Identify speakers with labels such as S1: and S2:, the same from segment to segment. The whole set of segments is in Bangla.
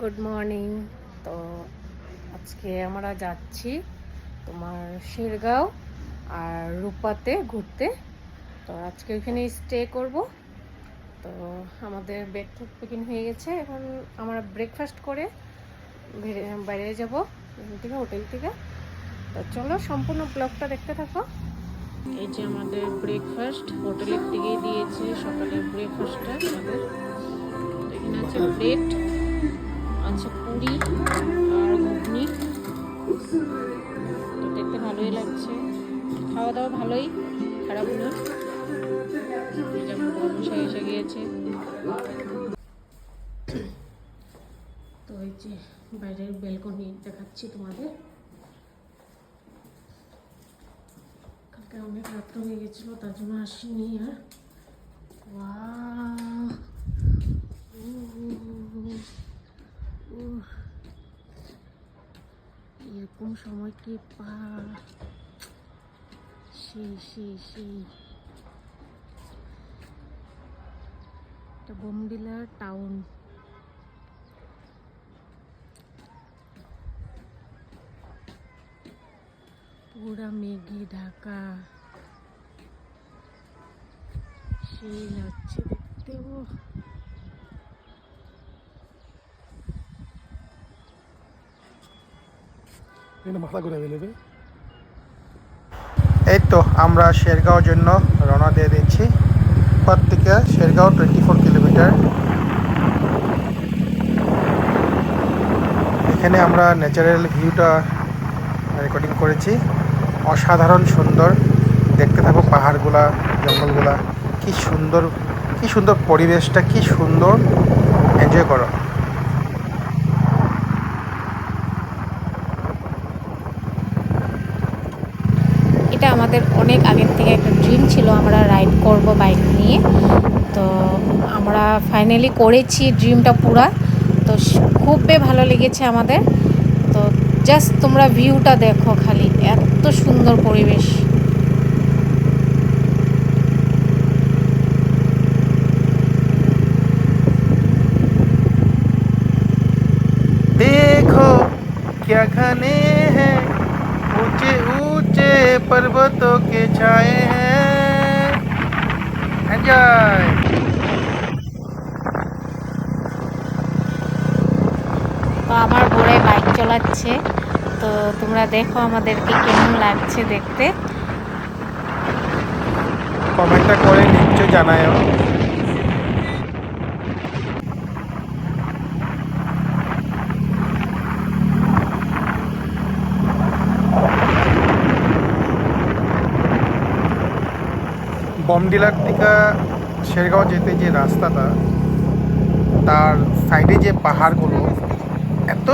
S1: Good morning. তো আজকে আমরা যাচ্ছি তোমার শেরগাঁও আর রূপাতে ঘুরতে। তো আজকে ওইখানে স্টে করব। তো আমাদের ব্যাগ প্যাকিং হয়ে গেছে, এখন আমরা ব্রেকফাস্ট করে বাইরে যাব এখান থেকে, হোটেল থেকে। তো চলো সম্পূর্ণ ব্লগটা দেখতে থাকো। এই যে আমাদের ব্রেকফাস্ট হোটেলের থেকেই দিয়েছে, সকালের ব্রেকফাস্টটা আমাদের। তো এখানে আছে ব্রেড, আছে পুরি আর ঘুগনি। তো দেখতে ভালোই লাগছে, খাওয়া দাওয়া ভালোই, খারাপ না। যেমন বর্মশাই এসে গিয়েছে। তো এই যে বাইরের ব্যালকনি দেখাচ্ছি তোমাদের। কালকে অনেক রাত্র হয়ে গেছিল, তার জন্য আসিনি আর। এরকম সময় কি পা সেই এটা বোমডিলা টাউন। পুরা মেঘে ঢাকা, সেই লাগছে দেখতেও।
S2: মাথা ঘুরে ফেলবে। এই তো আমরা শেরগাঁওর জন্য রওনা দিয়ে দিচ্ছি। পথ থেকে শেরগাঁও 24 কিলোমিটার। এখানে আমরা ন্যাচারাল ভিউটা রেকর্ডিং করেছি। অসাধারণ সুন্দর, দেখতে থাকো পাহাড়গুলা, জঙ্গলগুলা, কি সুন্দর পরিবেশটা, কি সুন্দর, এনজয় করো।
S1: এটা আমাদের অনেক আগের থেকে একটা ড্রিম ছিল, আমরা রাইড করব বাইক নিয়ে। তো আমরা ফাইনালি করেছি ড্রিমটা পুরা। তো খুবই ভালো লেগেছে আমাদের। তো জাস্ট তোমরা ভিউটা দেখো, খালি এত সুন্দর পরিবেশ।
S2: देखो क्या घने हैं, ऊंचे ऊंचे पर्वतों के छाए हैं। एंजॉय।
S1: তো আমার বোরাই বাইক চালাচ্ছে। তো তোমরা দেখো আমাদেরকে কেমন লাগছে দেখতে।
S2: কমেন্টটা করে নিশ্চয় জানাও। বমডিলার থেকে শেরগাঁও যেতে যে রাস্তাটা, তার সাইডে যে পাহাড়গুলো, এত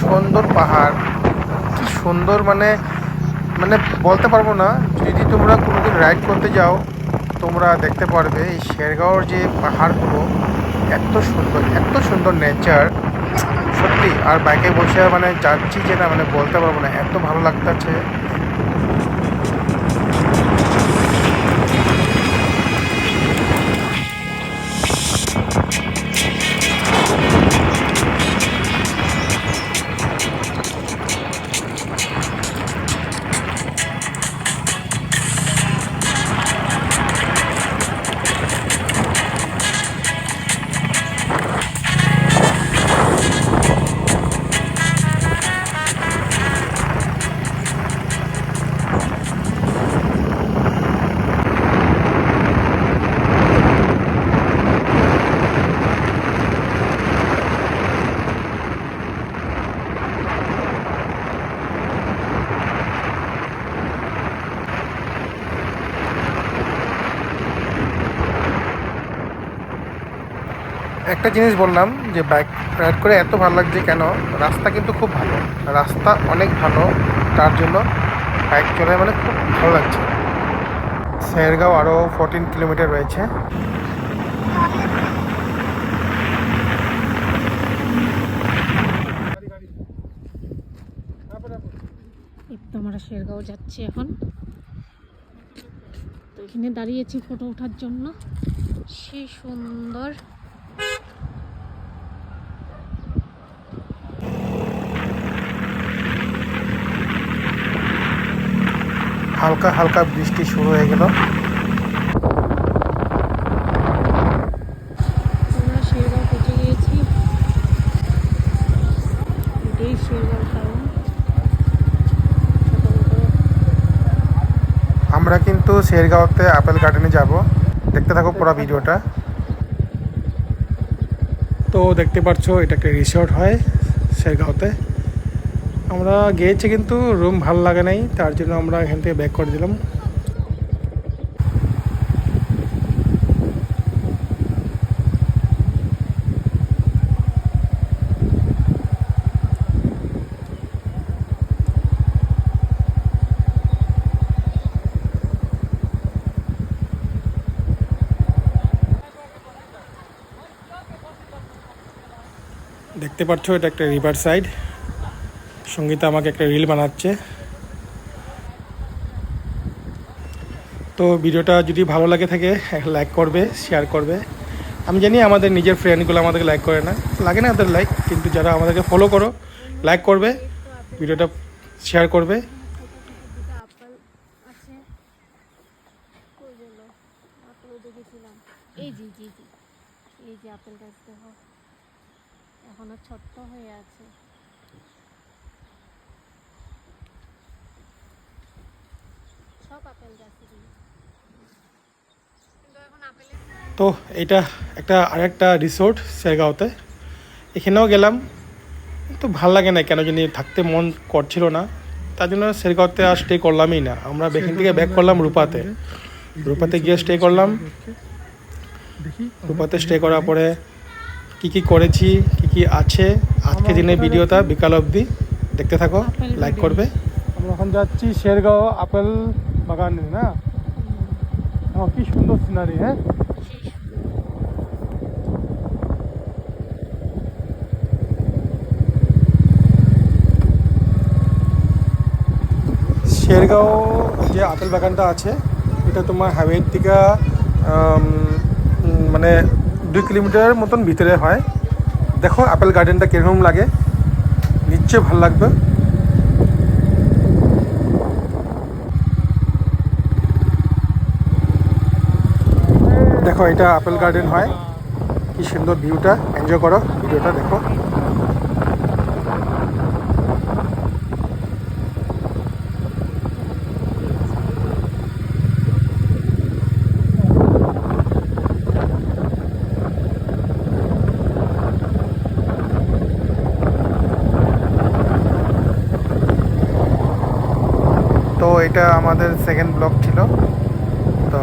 S2: সুন্দর পাহাড়, কি সুন্দর, মানে মানে বলতে পারবো না। যদি তোমরা কোনোদিন রাইড করতে যাও, তোমরা দেখতে পারবে এই শেরগাঁওর যে পাহাড়গুলো এত সুন্দর নেচার, সত্যি। আর বাইকে বসে মানে যাচ্ছি যে না, মানে বলতে পারবো না, এত ভালো লাগতেছে। একটা জিনিস বললাম যে বাইক রাইড করে এত ভালো লাগছে কেন, রাস্তা কিন্তু খুব ভালো, রাস্তা অনেক ভালো, তার জন্য বাইক চলে মানে খুব ভালো লাগছে। শেরগাঁও আরও 14 কিলোমিটার রয়েছে।
S1: তো আমরা শেরগাঁও যাচ্ছি এখন। তো এখানে দাঁড়িয়েছি ফটো ওঠার জন্য, সেই সুন্দর।
S2: হালকা হালকা বৃষ্টি শুরু হয়ে গেল।
S1: আমরা শেরগাঁও পৌঁছে গিয়েছি। এটাই শেরগাঁও টাউন।
S2: আমরা কিন্তু শেরগাঁওতে আপেল গার্ডেনে যাব, দেখতে থাকো পুরো ভিডিওটা। তো দেখতে পাচ্ছ এটা একটা রিসোর্ট হয় শেরগাঁওতে। আমরা গিয়েছি কিন্তু রুম ভালো লাগে নাই, তার জন্য আমরা এখান থেকে ব্যাক করে দিলাম। দেখতে পাচ্ছ এটা একটা রিভার সাইড। সঙ্গীতা আমাকে একটা রিল বানাচ্ছে। তো ভিডিওটা যদি ভালো লাগে থাকে লাইক করবে, শেয়ার করবে। আমি জানি আমাদের নিজের ফ্রেন্ডগুলো আমাদেরকে লাইক করে না, লাগে না তাদের লাইক, কিন্তু যারা আমাদেরকে ফলো করো লাইক করবে, ভিডিওটা শেয়ার করবে।
S1: এই জি জি জি, এই যে আপেল গাছ দেখো, এখনো ছোট্ট হয়ে আছে। সব আপেল গাছ।
S2: তো এটা একটা আরেকটা রিসোর্ট শেরগাঁওতে, এখানেও গেলাম, তো ভাল লাগে না, কেন জানি থাকতে মন করছিল না, তার জন্য শেরগাঁওতে আর স্টে করলামই না। আমরা এখান থেকে ব্যাক করলাম রূপাতে। রূপাতে গিয়ে স্টে করলাম। রূপাতে স্টে করার পরে কি কি করেছি, কি কি আছে আজকে দিনের ভিডিওটা বিকাল অবধি দেখতে থাকো, লাইক করবে। আমরা এখন যাচ্ছি শেরগাঁও আপেল বাগানে না, কি সুন্দর সিনারি। হ্যাঁ, শেরগাঁও যে আপেল বাগানটা আছে এটা তোমার হাইওয়ের থেকে মানে 2 কিলোমিটার মতন ভিতরে হয়। দেখো আপেল গার্ডেনটা কীরকম লাগে, নিশ্চয়ই ভালো লাগবে। দেখো এটা আপেল গার্ডেন হয়, কি সুন্দর ভিউটা, এনজয় করো, ভিডিওটা দেখো। তো এটা আমাদের সেকেন্ড ব্লক ছিল। তো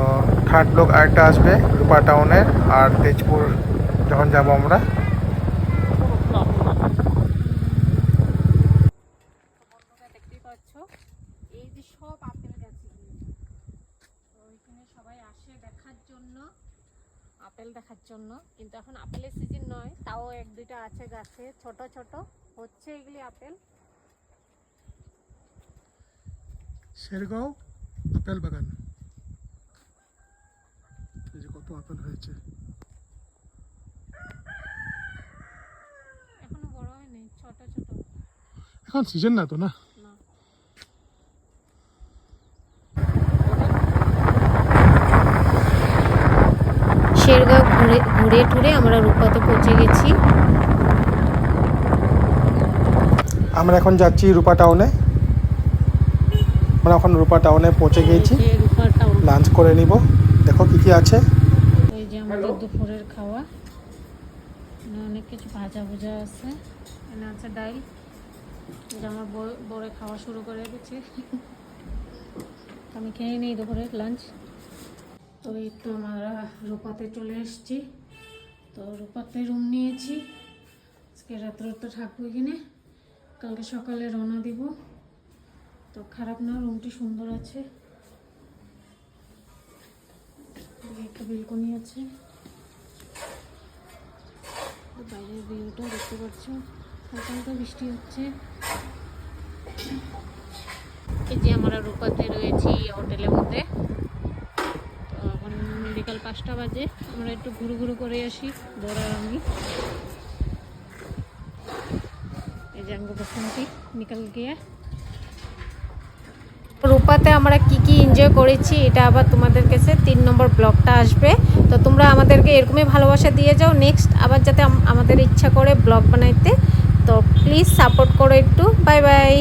S2: থার্ড ব্লক আরেকটা আসবে রূপা টাউনের আর তেজপুর যখন যাব আমরা।
S1: দেখতেই পাচ্ছ এই যে সব আপেল গাছ, ওইখানে সবাই আসে দেখার জন্য, আপেল দেখার জন্য। কিন্তু এখন আপেলের সিজন নয়, তাও 1-2টা আছে গাছে, ছোট ছোট হচ্ছে এগুলি আপেল।
S2: শেরগাঁও আপেল বাগান, এই যে কত আপেল হয়েছে।
S1: এখনো বড় হয়নি, ছোট ছোট।
S2: এখন সিজন না তো না।
S1: শেরগাঁও ঘুরে টুরে আমরা রূপাতে পৌঁছে গেছি।
S2: আমরা এখন যাচ্ছি রূপা টাউনে। আমরা এখন রূপা টাউনে পৌঁছে গিয়েছি, লাঞ্চ করে নিব। দেখো কি কি আছে।
S1: এই যে আমাদের দুপুরের খাওয়া, অনেক কিছু ভাজা ভুজা আছে, এখানে আছে ডাল। যে আমার বড় খাওয়া শুরু করে দিচ্ছে, আমি খেয়ে নিই দুপুরের লাঞ্চ। তো এই তো আমরা রূপাতে চলে এসেছি। তো রূপাতে রুম নিয়েছি, আজকে রাত্রে তো থাকবো এখানে, কালকে সকালে রওনা দিব। তো খারাপ না, রুমটি সুন্দর আছে, একটা বেলকনি আছে, বাইরের ভিউটা দেখতে পাচ্ছ, হালকা বৃষ্টি হচ্ছে। এই যে আমরা রূপাতে রয়েছি হোটেলের মধ্যে। তো এখন বিকাল 5টা বাজে, আমরা একটু ঘুরু করে আসি বড় আর আমি। এই যে अंग बसंती निकल गया। রূপাতে আমরা কি কি এনজয় করেছি এটা আবার তোমাদের কাছে 3 নম্বর ব্লগটা আসবে। তো তোমরা আমাদেরকে এরকমই ভালোবাসা দিয়ে যাও, নেক্সট আবার যাতে আমাদের ইচ্ছা করে ব্লগ বানাইতে। তো প্লিজ সাপোর্ট করো একটু। Bye bye.